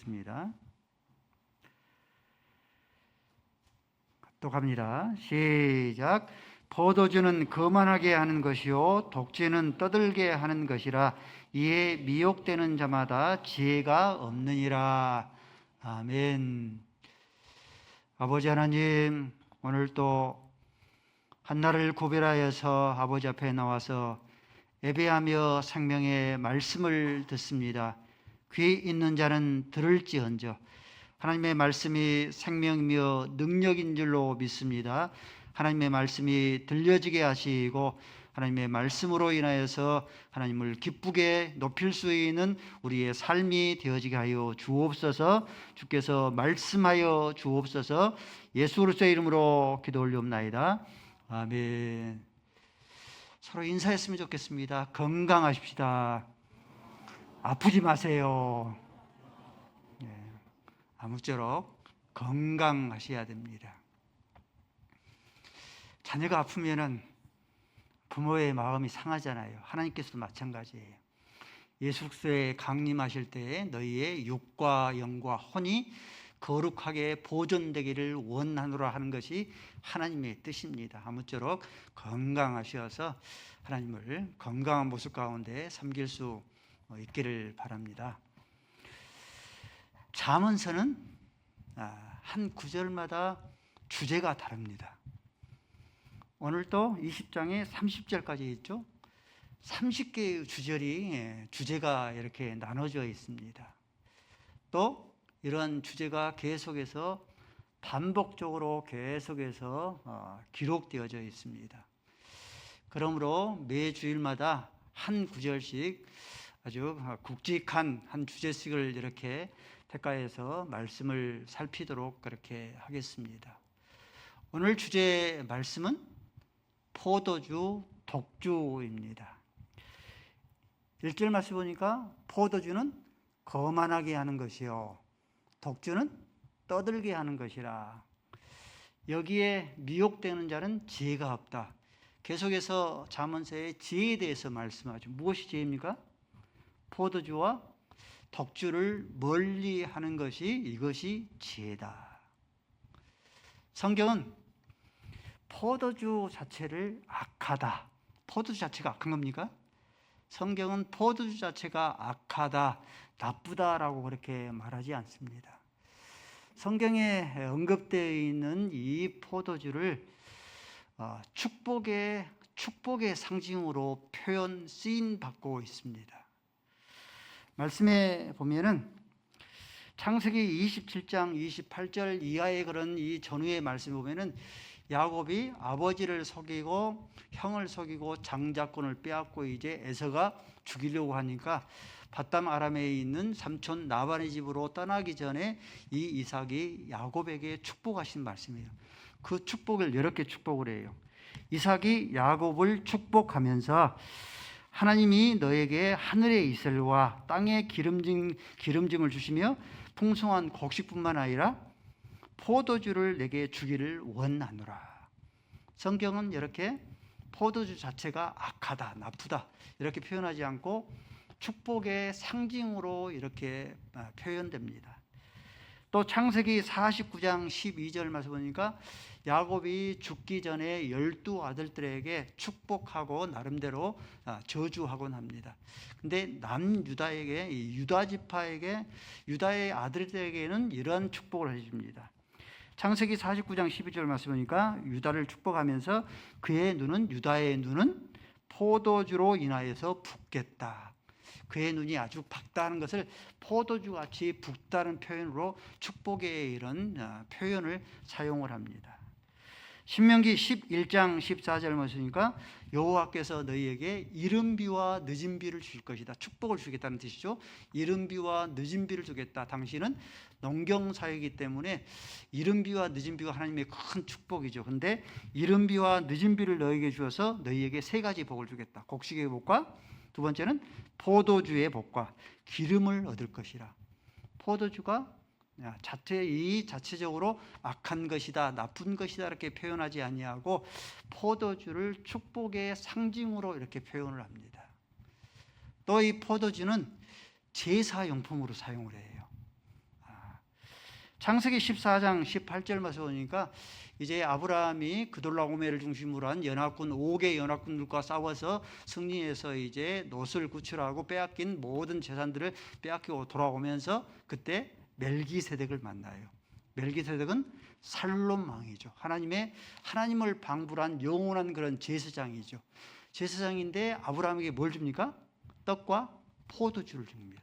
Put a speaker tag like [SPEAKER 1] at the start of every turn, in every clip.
[SPEAKER 1] 읽겠습니다. 또 갑니다. 시작. 포도주는 거만하게 하는 것이요 독주는 떠들게 하는 것이라. 이에 미혹되는 자마다 지혜가 없느니라. 아멘. 아버지 하나님, 오늘 또 한날을 구별하여서 아버지 앞에 나와서 예배하며 생명의 말씀을 듣습니다. 귀 있는 자는 들을지언정. 하나님의 말씀이 생명이며 능력인 줄로 믿습니다. 하나님의 말씀이 들려지게 하시고 하나님의 말씀으로 인하여서 하나님을 기쁘게 높일 수 있는 우리의 삶이 되어지게 하여 주옵소서. 주께서 말씀하여 주옵소서. 예수 그리스도의 이름으로 기도 올리옵나이다. 아멘. 서로 인사했으면 좋겠습니다. 건강하십시다. 아프지 마세요. 아무쪼록 건강하셔야 됩니다. 자녀가 아프면은 부모의 마음이 상하잖아요. 하나님께서도 마찬가지예요. 예수 그리스도에 강림하실 때에 너희의 육과 영과 혼이 거룩하게 보존되기를 원하노라 하는 것이 하나님의 뜻입니다. 아무쪼록 건강하셔서 하나님을 건강한 모습 가운데 섬길 수 있기를 바랍니다. 잠언서는 한 구절마다 주제가 다릅니다. 오늘도 20장에 30절까지 있죠. 30개의 주제가 이렇게 나눠져 있습니다. 또 이런 주제가 계속해서 반복적으로 계속해서 기록되어져 있습니다. 그러므로 매 주일마다 한 구절씩 아주 굵직한 한 주제씩을 이렇게 택하여서 말씀을 살피도록 그렇게 하겠습니다. 오늘 주제 말씀은 포도주, 독주입니다. 1절 말씀 보니까 포도주는 거만하게 하는 것이요 독주는 떠들게 하는 것이라. 여기에 미혹되는 자는 지혜가 없다. 계속해서 잠언서의 지혜에 대해서 말씀하죠. 무엇이 지혜입니까? 포도주와 독주를 멀리 하는 이것이 지혜다. 성경은 포도주 자체를 악하다. 포도주 자체가 악한 겁니까? 성경은 포도주 자체가 악하다, 나쁘다라고 그렇게 말하지 않습니다. 성경에 언급되어 있는 이 포도주를 축복의 상징으로 쓰임 받고 있습니다. 말씀에 보면은 창세기 27장 28절 이하의 그런 이 전후의 말씀에 보면은 야곱이 아버지를 속이고 형을 속이고 장자권을 빼앗고 이제 에서가 죽이려고 하니까 밧담 아람에 있는 삼촌 라반의 집으로 떠나기 전에 이 이삭이 야곱에게 축복하신 말씀이에요. 그 축복을 이렇게 축복을 해요. 이삭이 야곱을 축복하면서 하나님이 너에게 하늘의 이슬과 땅의 기름짐을 주시며 풍성한 곡식뿐만 아니라 포도주를 내게 주기를 원하노라. 성경은 이렇게 포도주 자체가 악하다, 나쁘다 이렇게 표현하지 않고 축복의 상징으로 이렇게 표현됩니다. 또 창세기 49장 12절 말씀 보니까 야곱이 죽기 전에 12 아들들에게 축복하고 나름대로 저주하곤 합니다. 근데 남유다에게, 유다 지파에게, 유다의 아들들에게는 이러한 축복을 해줍니다. 창세기 49장 12절 말씀 보니까 유다를 축복하면서 유다의 눈은 포도주로 인하여서 붓겠다. 그의 눈이 아주 밝다는 것을 포도주같이 붓다는 표현으로 축복의 이런 표현을 사용을 합니다. 신명기 11장 14절 말씀이니까 여호와께서 너희에게 이른 비와 늦은 비를 주실 것이다. 축복을 주겠다는 뜻이죠. 이른 비와 늦은 비를 주겠다. 당신은 농경사이기 때문에 이른 비와 늦은 비가 하나님의 큰 축복이죠. 그런데 이른 비와 늦은 비를 너희에게 주어서 너희에게 세 가지 복을 주겠다. 곡식의 복과 두 번째는 포도주의 복과 기름을 얻을 것이라. 포도주가 자체적으로 악한 것이다, 나쁜 것이다 이렇게 표현하지 아니하고 포도주를 축복의 상징으로 이렇게 표현을 합니다. 또 이 포도주는 제사용품으로 사용을 해요. 창세기 14장 18절 말씀 보니까 이제 아브라함이 그돌라오메를 중심으로 한 연합군 5개 연합군들과 싸워서 승리해서 이제 롯을 구출하고 빼앗긴 모든 재산들을 빼앗기고 돌아오면서 그때 멜기세덱을 만나요. 멜기세덱은 살롬 왕이죠. 하나님을 방불한 영원한 그런 제사장이죠. 제사장인데 아브라함에게 뭘 줍니까? 떡과 포도주를 줍니다.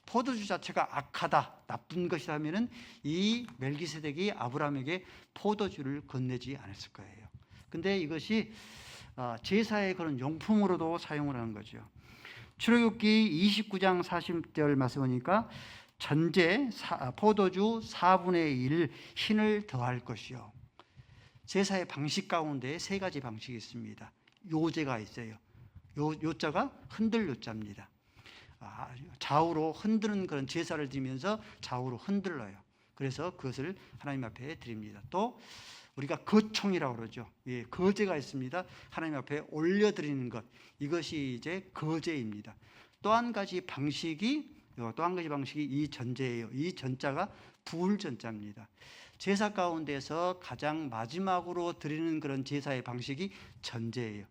[SPEAKER 1] 포도주 자체가 악하다, 나쁜 것이라면은 이 멜기세덱이 아브라함에게 포도주를 건네지 않았을 거예요. 근데 이것이 제사의 그런 용품으로도 사용을 하는 거죠. 출애굽기 29장 40절 말씀 보니까 포도주 4분의 1 흰을 더할 것이요. 제사의 방식 가운데 세 가지 방식이 있습니다. 요제가 있어요. 요자가 흔들 요자입니다. 좌우로 흔드는 그런 제사를 드리면서 좌우로 흔들어요. 그래서 그것을 하나님 앞에 드립니다. 또 우리가 거총이라고 그러죠. 예, 거제가 있습니다. 하나님 앞에 올려드리는 것, 이것이 이제 거제입니다. 또 한 가지 방식이 이 전제예요. 이 전자가 부울전자입니다. 제사 가운데서 가장 마지막으로 드리는 그런 제사의 방식이 전제예요.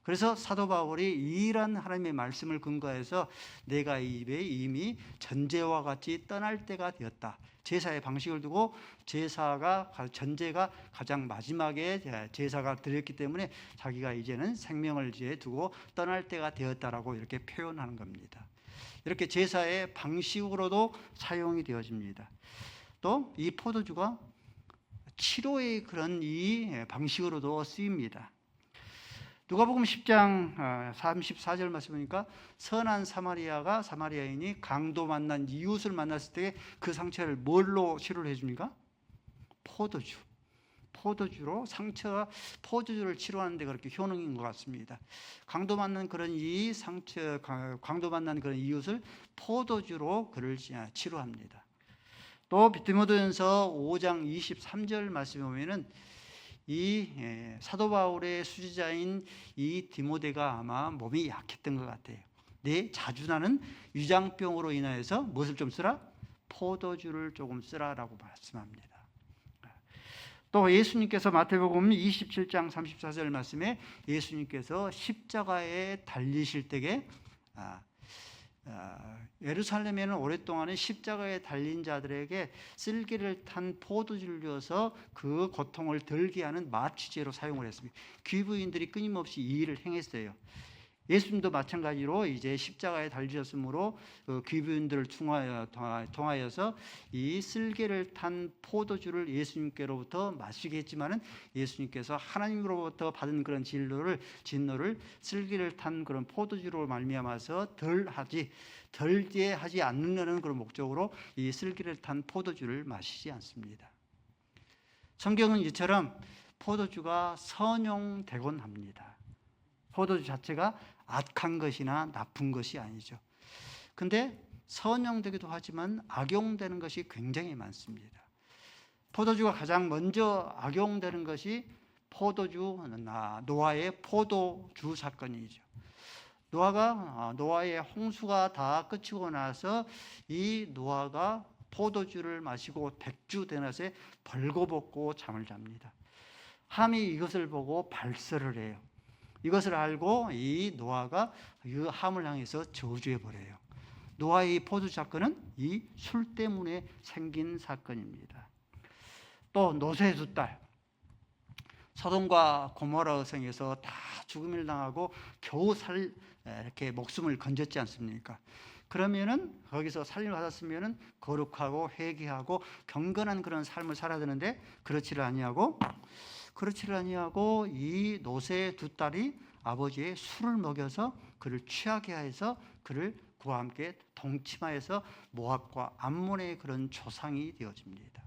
[SPEAKER 1] 그래서 사도 바울이 이러한 하나님의 말씀을 근거해서 내가 입에 이미 전제와 같이 떠날 때가 되었다. 제사의 방식을 두고 전제가 가장 마지막에 제사가 드렸기 때문에 자기가 이제는 생명을 이제 두고 떠날 때가 되었다라고 이렇게 표현하는 겁니다. 이렇게 제사의 방식으로도 사용이 되어집니다. 또 이 포도주가 치료의 그런 이 방식으로도 쓰입니다. 누가복음 10장 34절 말씀 보니까 선한 사마리아인이 강도 만난 이웃을 만났을 때 그 상처를 뭘로 치료를 해줍니까? 포도주로 포도주를 치료하는데 그렇게 효능인 것 같습니다. 강도 만난 그런 이웃을 포도주로 그를 치료합니다. 또 디모데전서 5장 23절 말씀에 보면은 이 사도 바울의 수지자인 이 디모데가 아마 몸이 약했던 것 같아요. 자주 나는 위장병으로 인하여서 무엇을 좀 쓰라? 포도주를 조금 쓰라라고 말씀합니다. 또 예수님께서 마태복음 27장 34절 말씀에 예수님께서 십자가에 달리실 때에 예루살렘에는 오랫동안은 십자가에 달린 자들에게 쓸개를 탄 포도주를 주어서 그 고통을 덜게 하는 마취제로 사용을 했습니다. 귀부인들이 끊임없이 이 일을 행했어요. 예수님도 마찬가지로 이제 십자가에 달리셨으므로 귀부인들을 통하여서 이 쓸개를 탄 포도주를 예수님께로부터 마시게 했지만은 예수님께서 하나님으로부터 받은 그런 진노를 쓸개를 탄 그런 포도주로 말미암아서 덜게 하지 않는 그런 목적으로 이 쓸개를 탄 포도주를 마시지 않습니다. 성경은 이처럼 포도주가 선용되곤 합니다. 포도주 자체가 악한 것이나 나쁜 것이 아니죠. 근데 선용되기도 하지만 악용되는 것이 굉장히 많습니다. 포도주가 가장 먼저 악용되는 것이 노아의 포도주 사건이죠. 노아의 홍수가 다 끝이고 나서 이 노아가 포도주를 마시고 백주대낮에 벌거벗고 잠을 잡니다. 함이 이것을 보고 발설을 해요. 이것을 알고 이 노아가 이 함을 향해서 저주해 버려요. 노아의 포도 사건은 이 술 때문에 생긴 사건입니다. 또 노새의 두 딸 소돔과 고모라 어성에서 다 죽음을 당하고 겨우 이렇게 목숨을 건졌지 않습니까? 그러면은 거기서 살림을 받았으면은 거룩하고 회개하고 경건한 그런 삶을 살아야 되는데 그렇지를 아니하고 이 노새의 두 딸이 아버지의 술을 먹여서 그를 취하게 해서 그를 그와 함께 동침하여서 모압과 암몬의 그런 조상이 되어집니다.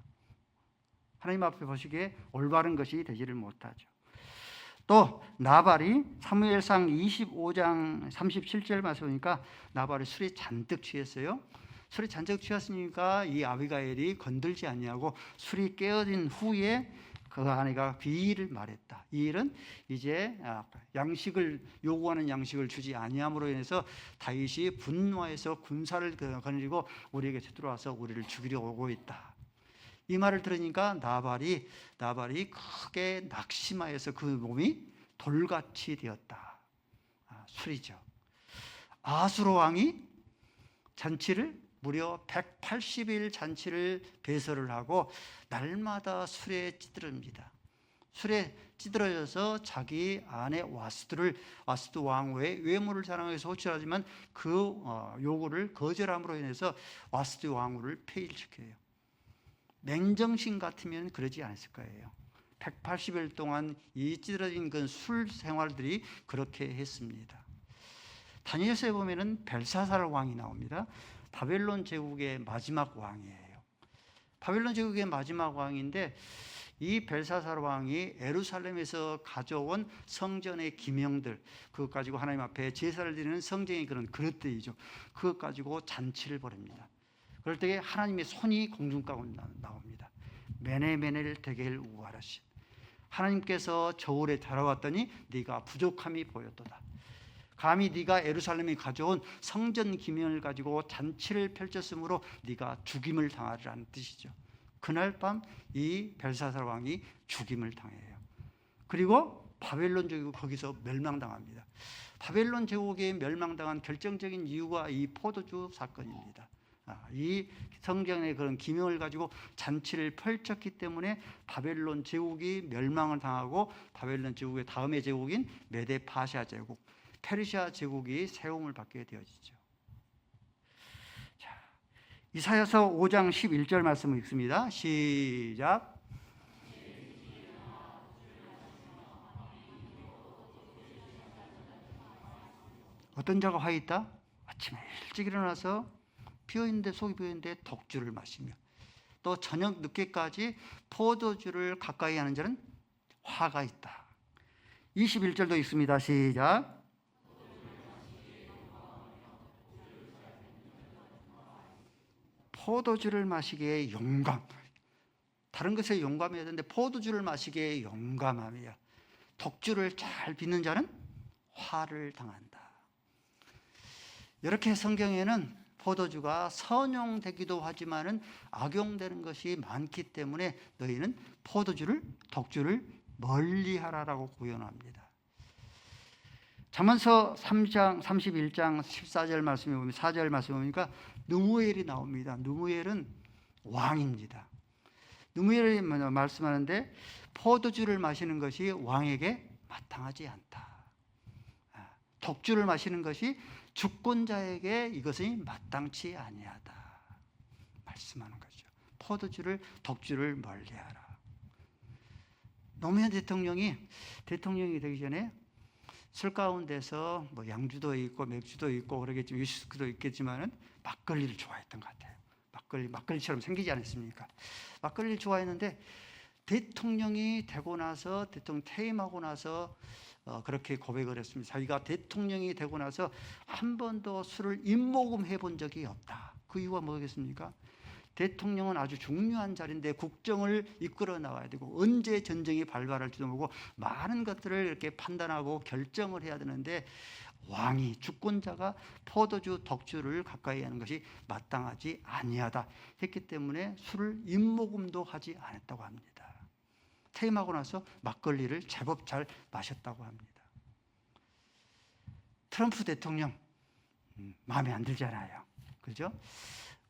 [SPEAKER 1] 하나님 앞에 보시기에 올바른 것이 되지를 못하죠. 또 나발이 사무엘상 25장 37절 말씀 보니까 나발이 술에 잔뜩 취했어요. 술에 잔뜩 취했으니까 이 아비가일이 건들지 아니하고 술이 깨어진 후에 그 아내가 비일을 말했다. 이 일은 이제 요구하는 양식을 주지 아니함으로 인해서 다윗이 분노해서 군사를 거느리고 우리에게 들어와서 우리를 죽이려 오고 있다. 이 말을 들으니까 나발이 크게 낙심하여서 그 몸이 돌같이 되었다. 술이죠. 아수르 왕이 잔치를 무려 180일 잔치를 배설을 하고 날마다 술에 찌들입니다. 술에 찌들어져서 자기 아내 와스두 왕후의 외모를 자랑해서 호출하지만 그 요구를 거절함으로 인해서 와스두 왕후를 폐일시켜요. 맨정신 같으면 그러지 않았을 거예요. 180일 동안 이 찌들어진 그 술 생활들이 그렇게 했습니다. 다니엘서에 보면은 벨사살 왕이 나옵니다. 바벨론 제국의 마지막 왕이에요. 바벨론 제국의 마지막 왕인데 이 벨사살 왕이 예루살렘에서 가져온 성전의 기명들, 그것 가지고 하나님 앞에 제사를 드리는 성전의 그런 그릇들이죠. 그것 가지고 잔치를 벌입니다. 그럴 때 하나님의 손이 공중 가운데 나옵니다. 메네메넬 데겔 우하라신, 하나님께서 저울에 달아왔더니 네가 부족함이 보였도다. 감히 네가 예루살렘에 가져온 성전 기명을 가지고 잔치를 펼쳤으므로 네가 죽임을 당하리라는 뜻이죠. 그날 밤 이 벨사살 왕이 죽임을 당해요. 그리고 바벨론 제국 거기서 멸망당합니다. 바벨론 제국에 멸망당한 결정적인 이유가 이 포도주 사건입니다. 이 성경의 그런 기명을 가지고 잔치를 펼쳤기 때문에 바벨론 제국이 멸망을 당하고 바벨론 제국의 다음의 제국인 메데 파샤 제국, 페르시아 제국이 세움을 받게 되어지죠. 자, 이사야서 5장 11절 말씀을 읽습니다. 시작. 어떤 자가 화 있다? 아침에 일찍 일어나서 비어있는데 속이 비어있는데 독주를 마시며 또 저녁 늦게까지 포도주를 가까이 하는 자는 화가 있다. 21절도 있습니다. 시작. 포도주를 마시기에 용감. 다른 것에 용감해야 되는데 포도주를 마시기에 용감함이야. 독주를 잘 빚는 자는 화를 당한다. 이렇게 성경에는 포도주가 선용되기도 하지만은 악용되는 것이 많기 때문에 너희는 독주를 멀리하라라고 구현합니다. 잠언서 3장 31장 14절 말씀에 보면 4절 말씀에 보니까 느무엘이 나옵니다. 느무엘은 왕입니다. 느무엘이 말씀하는데 포도주를 마시는 것이 왕에게 마땅하지 않다. 독주를 마시는 것이 주권자에게 이것이 마땅치 아니하다 말씀하는 거죠. 독주를 멀리하라. 노무현 대통령이 되기 전에 술 가운데서 뭐 양주도 있고 맥주도 있고 그러겠지만 위스키도 있겠지만은 막걸리를 좋아했던 것 같아요. 막걸리처럼 생기지 않았습니까? 막걸리를 좋아했는데 대통령이 되고 나서 대통령 퇴임하고 나서 그렇게 고백을 했습니다. 자기가 대통령이 되고 나서 한 번도 술을 입모금해 본 적이 없다. 그 이유가 뭐겠습니까? 대통령은 아주 중요한 자리인데 국정을 이끌어 나가야 되고 언제 전쟁이 발발할지도 모르고 많은 것들을 이렇게 판단하고 결정을 해야 되는데 왕이 주권자가 독주를 가까이 하는 것이 마땅하지 아니하다 했기 때문에 술을 입모금도 하지 않았다고 합니다. 퇴임하고 나서 막걸리를 제법 잘 마셨다고 합니다. 트럼프 대통령 마음에 안 들잖아요. 그죠?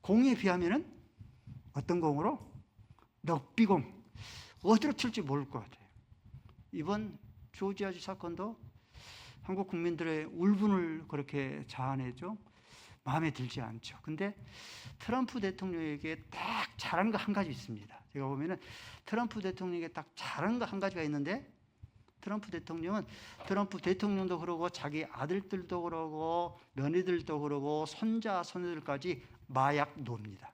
[SPEAKER 1] 공에 비하면은 어떤 공으로? 럭비공. 어디로 칠지 모를 것 같아요. 이번 조지아주 사건도 한국 국민들의 울분을 그렇게 자아내죠. 마음에 들지 않죠. 근데 트럼프 대통령에게 딱 잘한 거 한 가지 있습니다. 제가 보면은 트럼프 대통령에게 딱 잘한 거 한 가지가 있는데 트럼프 대통령도 그러고 자기 아들들도 그러고 며느리들도 그러고 손자손녀들까지 마약 노입니다.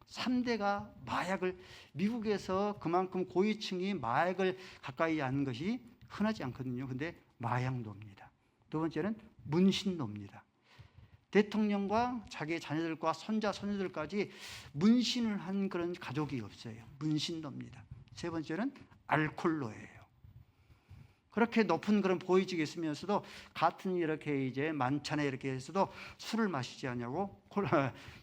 [SPEAKER 1] 3대가 마약을 미국에서 그만큼 고위층이 마약을 가까이 하는 것이 흔하지 않거든요. 근데 마약노입니다. 두 번째는 문신노입니다. 대통령과 자기의 자녀들과 손자, 손녀들까지 문신을 한 그런 가족이 없어요. 문신노입니다. 세 번째는 알코올노예요. 그렇게 높은 그런 보위직에 있으면서도 같은 이렇게 이제 만찬에 이렇게 해서도 술을 마시지 않냐고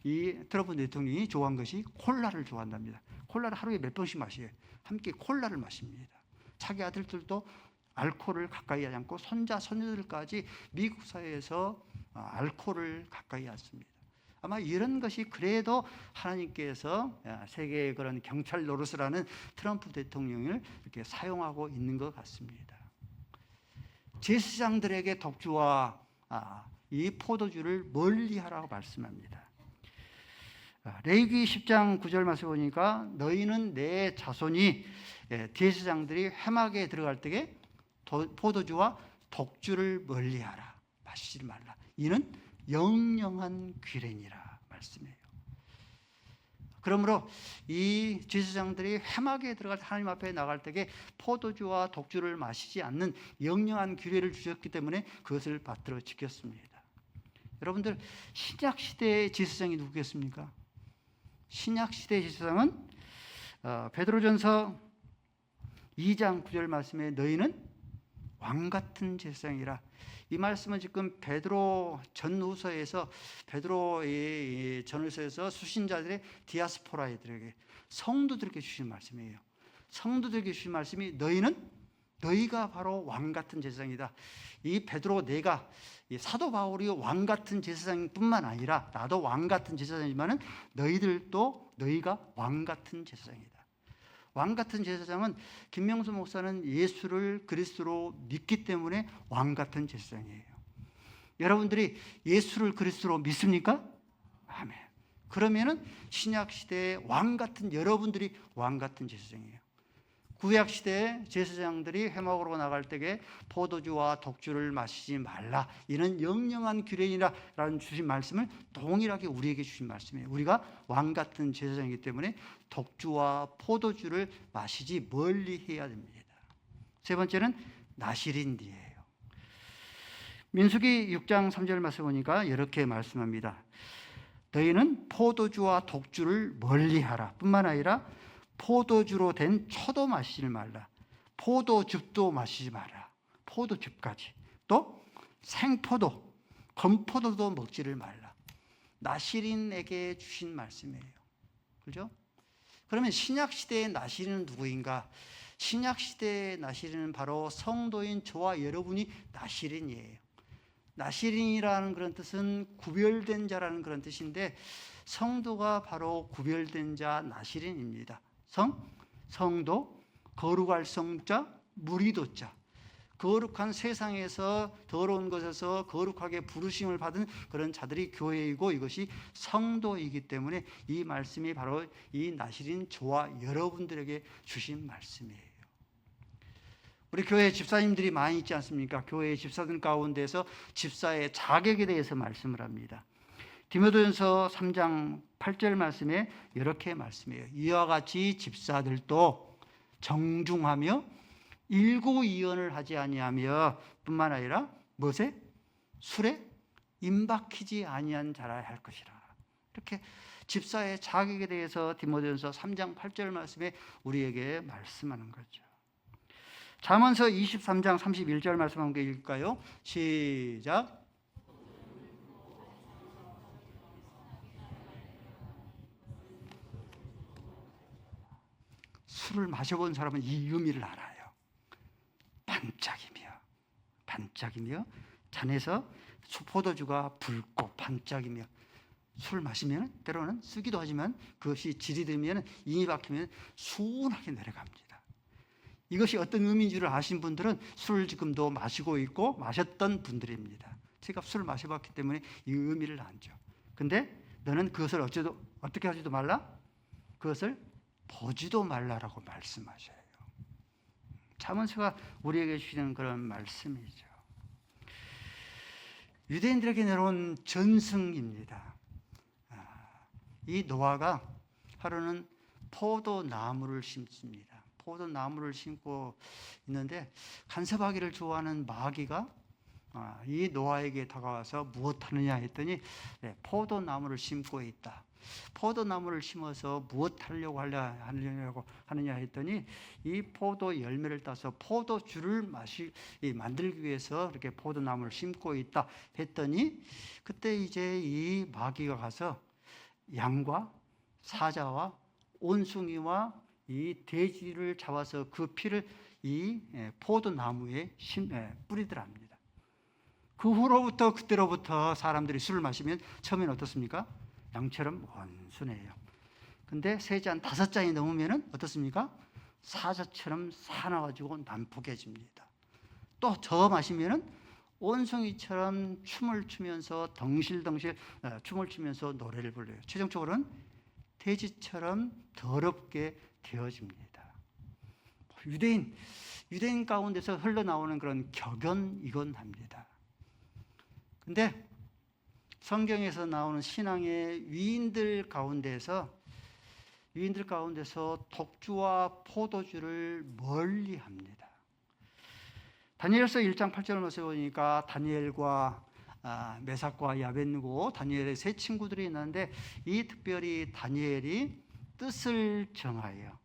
[SPEAKER 1] 이 트럼프 대통령이 좋아한 것이 콜라를 좋아한답니다. 콜라를 하루에 몇 번씩 마셔요. 함께 콜라를 마십니다. 자기 아들들도 알코올을 가까이 하지 않고 손자, 손녀들까지 미국 사회에서 알코올을 가까이 하십니다. 아마 이런 것이 그래도 하나님께서 세계의 그런 경찰 노릇을 하는 트럼프 대통령을 이렇게 사용하고 있는 것 같습니다. 제사장들에게 독주와 이 포도주를 멀리하라고 말씀합니다. 레위기 10장 9절 말씀 보니까 너희는 내 자손이 제사장들이 회막에 들어갈 때에 포도주와 독주를 멀리하라. 마시지 말라. 이는 영영한 귀례니라 말씀이에요. 그러므로 이 제사장들이 회막에 들어갈 때 하나님 앞에 나갈 때에 포도주와 독주를 마시지 않는 영영한 규례를 주셨기 때문에 그것을 받들어 지켰습니다. 여러분들 신약 시대의 제사장이 누구겠습니까? 신약 시대의 제사장은 베드로전서 2장 9절 말씀에 너희는 왕 같은 제사장이라. 이 말씀은 지금 베드로 전후서에서 베드로의 전후서에서 수신자들의 디아스포라들에게 성도들에게 주신 말씀이에요. 성도들에게 주신 말씀이 너희가 바로 왕 같은 제사장이다. 이 베드로 내가 이 사도 바울이 왕 같은 제사장뿐만 아니라 나도 왕 같은 제사장이지만은 너희가 왕 같은 제사장이다. 왕 같은 제사장은 김명수 목사는 예수를 그리스도로 믿기 때문에 왕 같은 제사장이에요. 여러분들이 예수를 그리스도로 믿습니까? 아멘. 그러면은 신약 시대의 왕 같은 여러분들이 왕 같은 제사장이에요. 구약 시대의 제사장들이 회막으로 나갈 때에 포도주와 독주를 마시지 말라. 이는 영영한 규례니라라는 주신 말씀을 동일하게 우리에게 주신 말씀이에요. 우리가 왕 같은 제사장이기 때문에 독주와 포도주를 마시지 멀리 해야 됩니다. 세 번째는 나실인디예요. 민수기 6장 3절 말씀 보니까 이렇게 말씀합니다. 너희는 포도주와 독주를 멀리하라. 뿐만 아니라 포도주로 된 초도 마시지 말라. 포도즙도 마시지 마라. 포도즙까지. 또 생포도, 건포도도 먹지를 말라. 나실인에게 주신 말씀이에요. 그렇죠? 그러면 신약 시대의 나실인은 누구인가? 신약 시대의 나실인은 바로 성도인 저와 여러분이 나실인이에요. 나실인이라는 그런 뜻은 구별된 자라는 그런 뜻인데 성도가 바로 구별된 자 나실인입니다. 성도, 거룩할 성자, 무리도자. 거룩한 세상에서 더러운 것에서 거룩하게 부르심을 받은 그런 자들이 교회이고 이것이 성도이기 때문에 이 말씀이 바로 이 나실인 저와 여러분들에게 주신 말씀이에요. 우리 교회 집사님들이 많이 있지 않습니까? 교회 집사들 가운데서 집사의 자격에 대해서 말씀을 합니다. 디모데전서 3장 8절 말씀에 이렇게 말씀해요. 이와 같이 집사들도 정중하며 일구이언을 하지 아니하며 뿐만 아니라 무엇에? 술에 임박히지 아니한 자라 할 것이라. 이렇게 집사의 자격에 대해서 디모데전서 3장 8절 말씀에 우리에게 말씀하는 거죠. 잠언서 23장 31절 말씀 한번 읽을까요? 시작. 술을 마셔본 사람은 이 의미를 알아요. 반짝이며 잔에서 포도주가 붉고 반짝이며 술 마시면 때로는 쓰기도 하지만 그것이 질이 들면 인이 박히면 순하게 내려갑니다. 이것이 어떤 의미인 줄을 아신 분들은 술을 지금도 마시고 있고 마셨던 분들입니다. 제가 술을 마셔봤기 때문에 이 의미를 알죠. 근데 너는 그것을 어떻게 하지도 말라? 그것을 보지도 말라라고 말씀하셔요. 잠언서가 우리에게 주시는 그런 말씀이죠. 유대인들에게 내려온 전승입니다. 이 노아가 하루는 포도나무를 심습니다. 포도나무를 심고 있는데 간섭하기를 좋아하는 마귀가 이 노아에게 다가와서 무엇하느냐 했더니 포도나무를 심고 있다. 포도나무를 심어서 무엇 하려고 하느냐 했더니 이 포도 열매를 따서 포도주를 만들기 위해서 이렇게 포도나무를 심고 있다 했더니 그때 이제 이 마귀가 가서 양과 사자와 원숭이와 이 돼지를 잡아서 그 피를 이 포도나무에 뿌리더랍니다. 그 후로부터 그때로부터 사람들이 술을 마시면 처음에는 어떻습니까? 양처럼 온순해요. 근데 세 잔, 5잔이 넘으면 어떻습니까? 사자처럼 사나워지고 난폭해집니다. 또 더 마시면 원숭이처럼 춤을 추면서 덩실덩실 춤을 추면서 노래를 불러요. 최종적으로는 돼지처럼 더럽게 되어집니다. 유대인 가운데서 흘러나오는 그런 격언이곤 합니다. 근데 성경에서 나오는 신앙의 위인들 가운데서 독주와 포도주를 멀리합니다. 다니엘서 1장 8절 말씀에 보니까 다니엘과 메삭과 야벳느고 다니엘의 세 친구들이 있는데 이 특별히 다니엘이 뜻을 정하여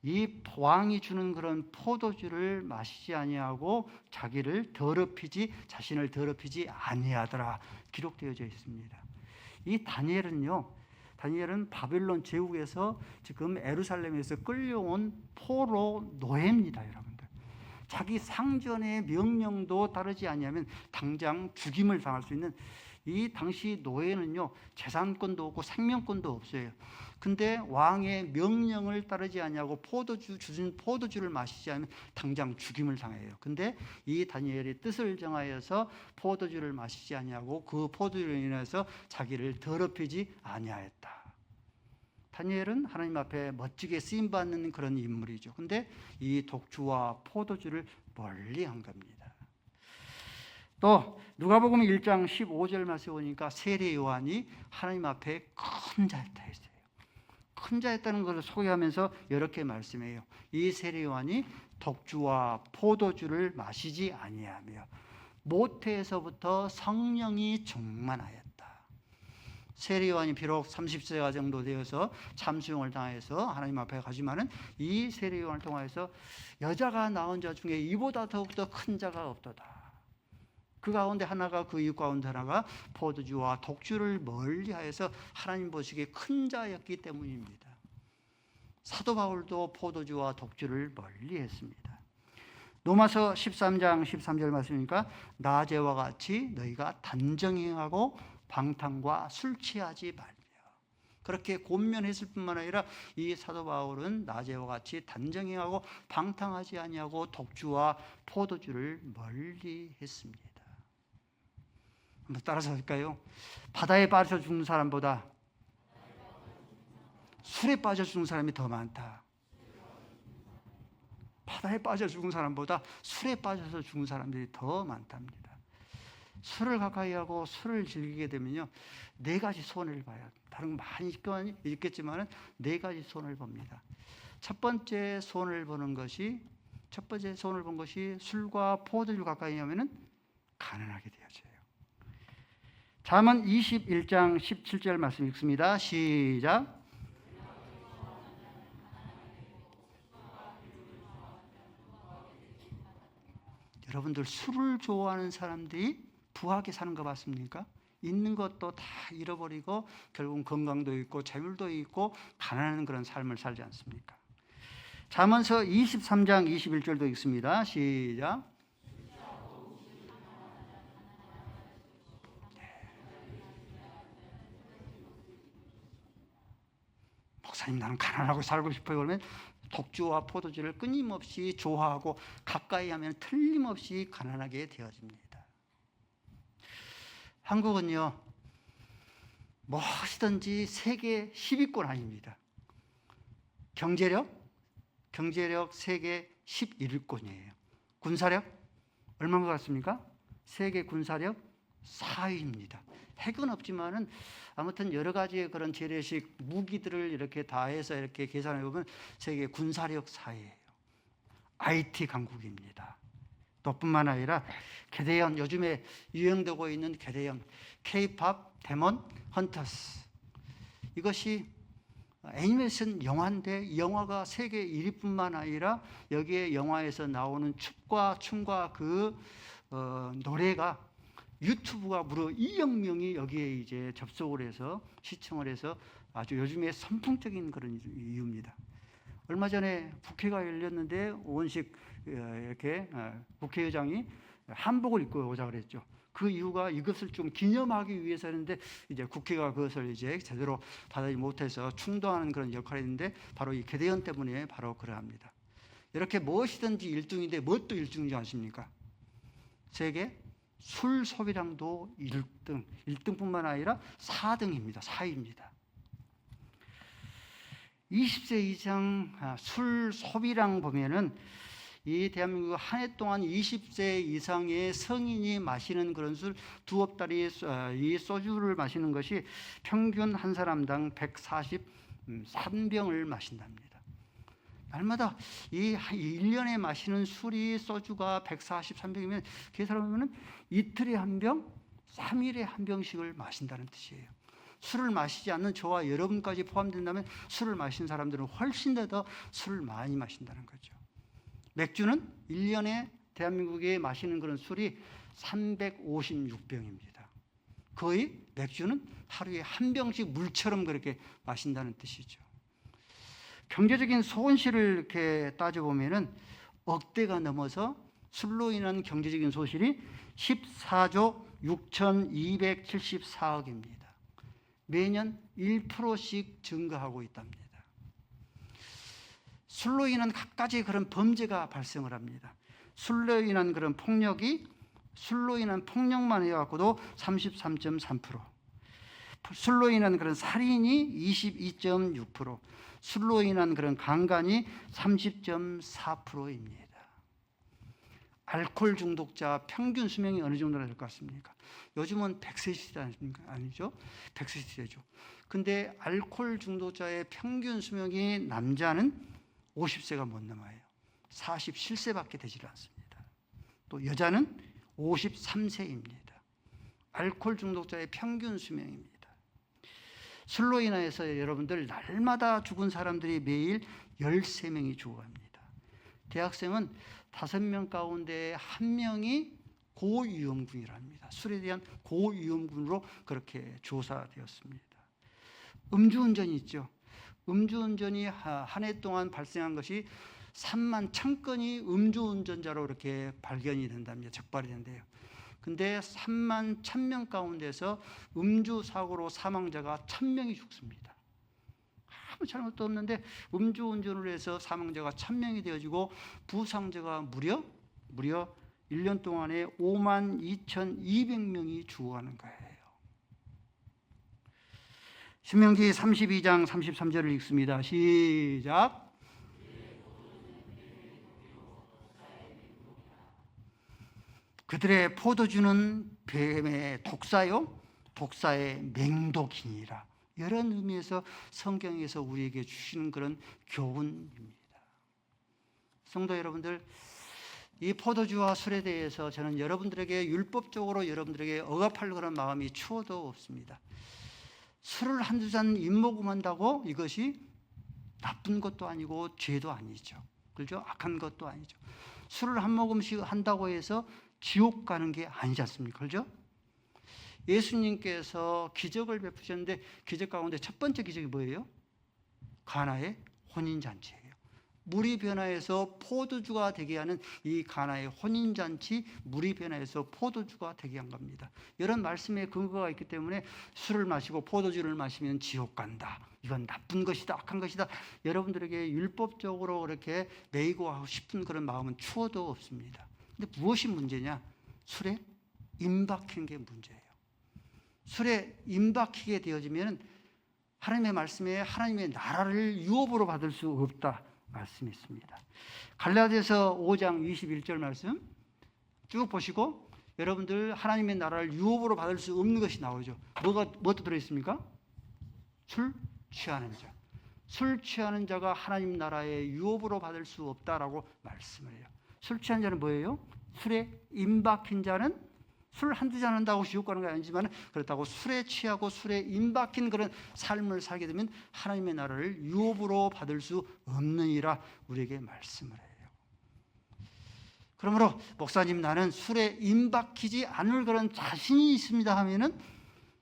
[SPEAKER 1] 이 왕이 주는 그런 포도주를 마시지 아니하고 자신을 더럽히지 아니하더라 기록되어져 있습니다. 이 다니엘은 바벨론 제국에서 지금 예루살렘에서 끌려온 포로 노예입니다, 여러분들. 자기 상전의 명령도 따르지 아니하면 당장 죽임을 당할 수 있는 이 당시 노예는요, 재산권도 없고 생명권도 없어요. 근데 왕의 명령을 따르지 아니하고 주신 포도주를 마시지 않으면 당장 죽임을 당해요. 근데 이 다니엘이 뜻을 정하여서 포도주를 마시지 아니하고 그 포도주로 인해서 자기를 더럽히지 아니하였다. 다니엘은 하나님 앞에 멋지게 쓰임받는 그런 인물이죠. 근데 이 독주와 포도주를 멀리한 겁니다. 또 누가복음 1장 15절 말씀에 보니까 세례 요한이 하나님 앞에 큰 자였다 했어요. 큰 자였다는 것을 소개하면서 이렇게 말씀해요. 이 세례 요한이 독주와 포도주를 마시지 아니하며 모태에서부터 성령이 충만하였다. 세례 요한이 비록 30세가 정도 되어서 참수용을 당해서 하나님 앞에 가지만은 이 세례 요한을 통하여서 여자가 낳은 자 중에 이보다 더욱더 큰 자가 없도다. 그 가운데 하나가 그 이유 가운데 하나가 포도주와 독주를 멀리하여서 하나님 보시기에 큰 자였기 때문입니다. 사도 바울도 포도주와 독주를 멀리했습니다. 로마서 13장 13절 말씀이니까 낮에와 같이 너희가 단정행하고 방탕과 술 취하지 말며 그렇게 권면했을 뿐만 아니라 이 사도 바울은 낮에와 같이 단정행하고 방탕하지 아니하고 독주와 포도주를 멀리했습니다. 한번 따라서 할까요? 바다에 빠져 죽는 사람보다 술에 빠져 죽는 사람이 더 많다. 바다에 빠져 죽은 사람보다 술에 빠져서 죽은 사람들이 더 많답니다. 술을 가까이 하고 술을 즐기게 되면요, 4가지 손해를 봐요. 다른 거 많이 있겠지만 4가지 손해를 봅니다. 첫 번째 손해를 보는 것이 술과 포도주를 가까이 하면은 가난하게 되어져요. 잠언 21장 17절 말씀 읽습니다. 시작. 여러분들 술을 좋아하는 사람들이 부하게 사는 거 봤습니까? 있는 것도 다 잃어버리고 결국은 건강도 있고 재물도 있고 가난한 그런 삶을 살지 않습니까? 잠언서 23장 21절도 읽습니다. 시작. 목사님 나는 가난하고 살고 싶어요. 그러면 독주와 포도주를 끊임없이 좋아하고 가까이 하면 틀림없이 가난하게 되어집니다. 한국은요, 무엇이든지 세계 10위권 아닙니다. 경제력 세계 11위권이에요. 군사력 얼마나 같습니까? 세계 군사력 4위입니다. 핵은 없지만은 아무튼 여러 가지의 그런 재래식 무기들을 이렇게 다 해서 이렇게 계산해 보면 세계 군사력 4위예요. IT 강국입니다. 또 뿐만 아니라 게대형, 요즘에 유행되고 있는 게대형 K-팝 데몬 헌터스, 이것이 애니메이션 영화인데 이 영화가 세계 1위뿐만 아니라 여기에 영화에서 나오는 춤과 그 노래가 유튜브가 무려 2억 명이 여기에 이제 접속을 해서 시청을 해서 아주 요즘에 선풍적인 그런 이유입니다. 얼마 전에 국회가 열렸는데 오원식 이렇게 국회의장이 한복을 입고 오자 그랬죠. 그 이유가 이것을 좀 기념하기 위해서였는데 이제 국회가 그것을 이제 제대로 받아들이지 못해서 충동하는 그런 역할을 했는데 바로 이 개대원 때문에 바로 그러합니다. 이렇게 무엇이든지 1등인데 무엇도 1등인지 아십니까? 세계 술 소비량도 1등, 1등뿐만 아니라 4등입니다. 4위입니다. 20세 이상 술 소비량 보면은 이 대한민국 한 해 동안 20세 이상의 성인이 마시는 그런 술 두어 달이 이 소주를 마시는 것이 평균 한 사람당 143병을 마신답니다. 날마다 이 1년에 마시는 술이 소주가 143병이면 계산하면 이틀에 한 병, 3일에 한 병씩을 마신다는 뜻이에요. 술을 마시지 않는 저와 여러분까지 포함된다면 술을 마신 사람들은 훨씬 더 술을 많이 마신다는 거죠. 맥주는 1년에 대한민국에 마시는 그런 술이 356병입니다. 거의 맥주는 하루에 한 병씩 물처럼 그렇게 마신다는 뜻이죠. 경제적인 손실을 이렇게 따져보면은 억대가 넘어서 술로 인한 경제적인 손실이 14조 6,274억입니다. 매년 1%씩 증가하고 있답니다. 술로 인한 갖가지 그런 범죄가 발생을 합니다. 술로 인한 그런 폭력이 술로 인한 폭력만 해갖고도 33.3%, 술로 인한 그런 살인이 22.6%, 술로 인한 그런 강간이 30.4%입니다. 알코올 중독자 평균 수명이 어느 정도나 될 것 같습니까? 요즘은 100세 시대 아닙니까? 아니죠? 100세 시대죠. 근데 알코올 중독자의 평균 수명이 남자는 50세가 못 넘어요. 47세밖에 되질 않습니다. 또 여자는 53세입니다. 알코올 중독자의 평균 수명입니다. 술로 인해서 여러분들 날마다 죽은 사람들이 매일 13명이 죽어갑니다. 대학생은 5명 가운데 1명이 고위험군이랍니다. 술에 대한 고위험군으로 그렇게 조사되었습니다. 음주운전이 있죠. 음주운전이 한 해 동안 발생한 것이 3만 1,000건이 음주운전자로 이렇게 발견이 된답니다. 적발이 된대요. 근데 3만 1,000명 가운데서 음주사고로 사망자가 1,000명이 죽습니다. 아무 잘못도 없는데 음주운전을 해서 사망자가 1,000명이 되어지고 부상자가 무려 1년 동안에 52,200명이 죽어가는 거예요. 신명기 32장 33절을 읽습니다. 시작. 그들의 포도주는 뱀의 독사요, 독사의 맹독이니라. 이런 의미에서 성경에서 우리에게 주시는 그런 교훈입니다. 성도 여러분들, 이 포도주와 술에 대해서 저는 여러분들에게 율법적으로 여러분들에게 억압할 그런 마음이 추워도 없습니다. 술을 한두 잔 입모금한다고 이것이 나쁜 것도 아니고 죄도 아니죠. 그렇죠? 악한 것도 아니죠. 술을 한 모금씩 한다고 해서 지옥 가는 게 아니지 않습니까? 그렇죠? 예수님께서 기적을 베푸셨는데 기적 가운데 첫 번째 기적이 뭐예요? 가나의 혼인잔치예요. 물이 변화해서 포도주가 되게 하는 이 가나의 혼인잔치, 물이 변화해서 포도주가 되게 한 겁니다. 이런 말씀에 근거가 있기 때문에 술을 마시고 포도주를 마시면 지옥 간다, 이건 나쁜 것이다, 악한 것이다, 여러분들에게 율법적으로 그렇게 매이고 하고 싶은 그런 마음은 추워도 없습니다. 근데 무엇이 문제냐? 술에 임박히는 게 문제예요. 술에 임박히게 되어지면 하나님의 말씀에 하나님의 나라를 유업으로 받을 수 없다 말씀이 있습니다. 갈라디아서 5장 21절 말씀 쭉 보시고 여러분들 하나님의 나라를 유업으로 받을 수 없는 것이 나오죠. 뭐가 들어있습니까? 술 취하는 자. 술 취하는 자가 하나님 나라의 유업으로 받을 수 없다라고 말씀을 해요. 술 취한 자는 뭐예요? 술에 임박힌 자는 술 한두 잔 한다고 지옥 가는 건 아니지만 그렇다고 술에 취하고 술에 임박힌 그런 삶을 살게 되면 하나님의 나라를 유업으로 받을 수 없느니라 우리에게 말씀을 해요. 그러므로 목사님 나는 술에 임박히지 않을 그런 자신이 있습니다 하면은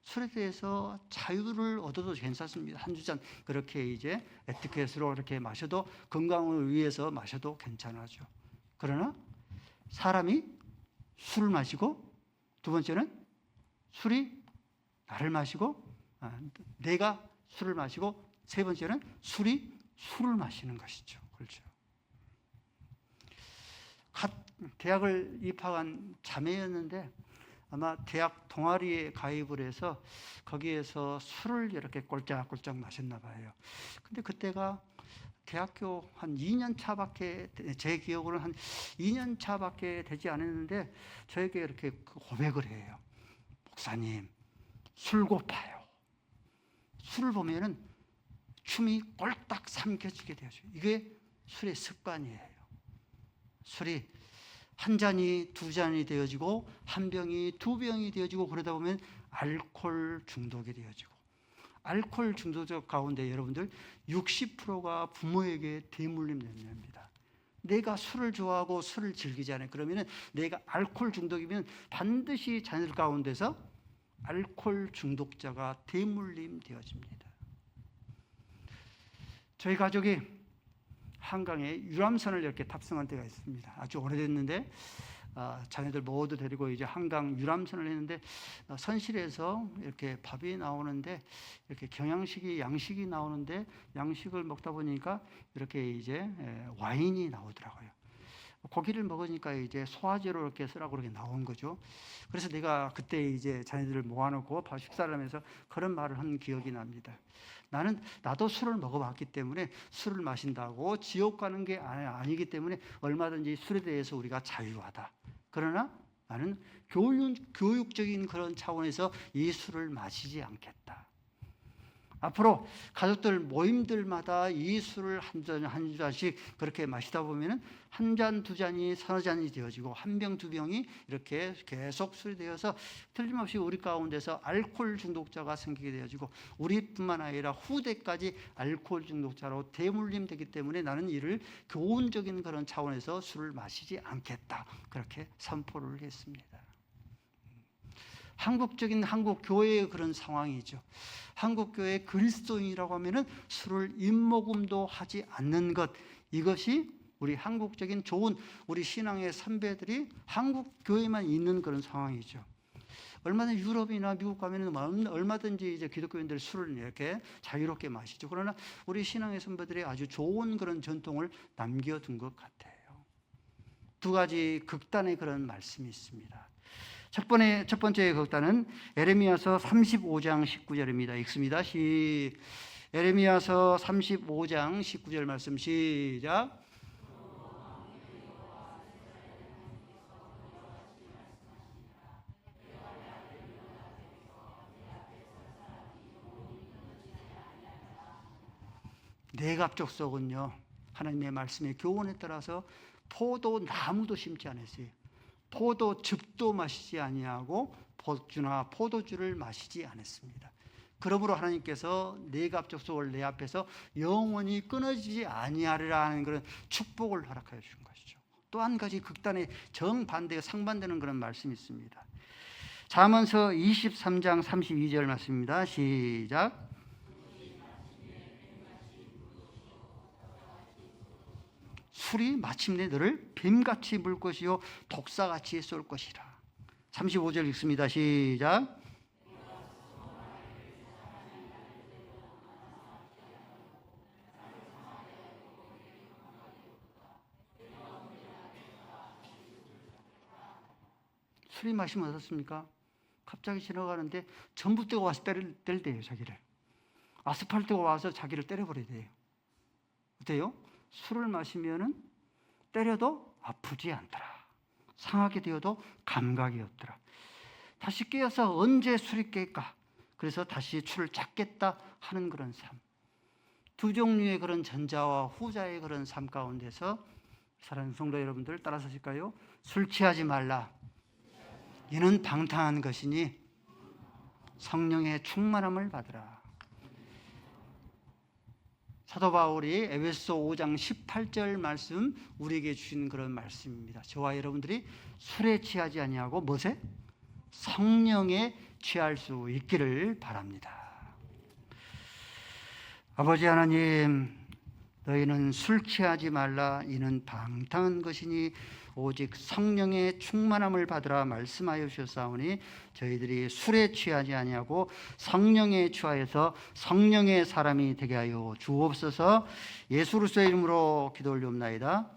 [SPEAKER 1] 술에 대해서 자유를 얻어도 괜찮습니다. 한두 잔 그렇게 이제 에티켓으로 이렇게 마셔도 건강을 위해서 마셔도 괜찮아죠. 그러나 사람이 술을 마시고 두 번째는 술이 나를 마시고 내가 술을 마시고 세 번째는 술이 술을 마시는 것이죠. 그렇죠. 대학을 입학한 자매였는데 아마 대학 동아리에 가입을 해서 거기에서 술을 이렇게 꼴짝꼴짝 마셨나 봐요. 근데 그때가 대학교 한 2년 차밖에, 제 기억으로는 한 2년 차밖에 되지 않았는데 저에게 이렇게 고백을 해요. 목사님, 술 고파요. 술을 보면은 춤이 꼴딱 삼켜지게 되죠. 이게 술의 습관이에요. 술이 한 잔이 두 잔이 되어지고 한 병이 두 병이 되어지고 그러다 보면 알코올 중독이 되어지고, 알코올 중독자 가운데 여러분들 60%가 부모에게 대물림 됩니다. 내가 술을 좋아하고 술을 즐기지 않아요. 그러면 내가 알코올 중독이면 반드시 자녀들 가운데서 알코올 중독자가 대물림 되어집니다. 저희 가족이 한강에 유람선을 이렇게 탑승한 때가 있습니다. 아주 오래됐는데 자녀들 모두 데리고 이제 한강 유람선을 했는데 선실에서 이렇게 밥이 나오는데 이렇게 경양식이 양식이 나오는데 양식을 먹다 보니까 이렇게 이제 와인이 나오더라고요. 고기를 먹으니까 이제 소화제로 이렇게 쓰라고 그렇게 나온 거죠. 그래서 내가 그때 이제 자녀들을 모아놓고 식사를 하면서 그런 말을 한 기억이 납니다. 나도 술을 먹어봤기 때문에 술을 마신다고 지옥 가는 게 아니기 때문에 얼마든지 술에 대해서 우리가 자유하다. 그러나 나는 교육적인 그런 차원에서 이 술을 마시지 않겠다. 앞으로 가족들 모임들마다 이 술을 한 잔씩 그렇게 마시다 보면 한 잔, 두 잔이 서너 잔이 되어지고 한 병, 두 병이 이렇게 계속 술이 되어서 틀림없이 우리 가운데서 알코올 중독자가 생기게 되어지고 우리뿐만 아니라 후대까지 알코올 중독자로 대물림되기 때문에 나는 이를 교훈적인 그런 차원에서 술을 마시지 않겠다. 그렇게 선포를 했습니다. 한국적인 한국 교회의 그런 상황이죠. 한국 교회 그리스도인이라고 하면은 술을 입모금도 하지 않는 것, 이것이 우리 한국적인 좋은 우리 신앙의 선배들이 한국 교회만 있는 그런 상황이죠. 얼마든지 유럽이나 미국 가면은 얼마든지 이제 기독교인들이 술을 이렇게 자유롭게 마시죠. 그러나 우리 신앙의 선배들이 아주 좋은 그런 전통을 남겨둔 것 같아요. 두 가지 극단의 그런 말씀이 있습니다. 첫 번째 극단은 에레미야서 35장 19절입니다. 읽습니다. 에레미야서 35장 19절 말씀 시작. 내갑족 속은요, 하나님의 말씀의 교훈에 따라서 포도 나무도 심지 않았어요. 포도즙도 마시지 아니하고 포도주를 마시지 않았습니다. 그러므로 하나님께서 내갑족 속을 내 앞에서 영원히 끊어지지 아니하리라는 그런 축복을 허락하여 주신 것이죠. 또 한 가지 극단의 정반대가 상반되는 그런 말씀이 있습니다. 잠언서 23장 32절 말씀입니다. 시작. 술이 마침내 너를 뱀같이 물 것이요 독사같이 쏠 것이라. 35절 읽습니다. 시작. 술이 마시면 어떻습니까? 갑자기 지나가는데 전봇대가 와서 때릴 자기를. 아스팔트가 와서 자기를 때려버려야 돼요. 어때요? 술을 마시면은 때려도 아프지 않더라. 상하게 되어도 감각이 없더라. 다시 깨어서 언제 술이 깰까? 그래서 다시 술을 찾겠다 하는 그런 삶. 두 종류의 그런 전자와 후자의 그런 삶 가운데서 사랑하는 성도 여러분들 따라서실까요? 술 취하지 말라. 이는 방탕한 것이니 성령의 충만함을 받으라. 사도 바울이 에베소 5장 18절 말씀 우리에게 주신 그런 말씀입니다. 저와 여러분들이 술에 취하지 아니하고 무엇에? 성령에 취할 수 있기를 바랍니다. 아버지 하나님, 너희는 술 취하지 말라. 이는 방탕한 것이니 오직 성령의 충만함을 받으라 말씀하여 주셨사오니 저희들이 술에 취하지 아니하고 성령에 취하여서 성령의 사람이 되게 하여 주옵소서. 예수 그리스도의 이름으로 기도 올리옵나이다.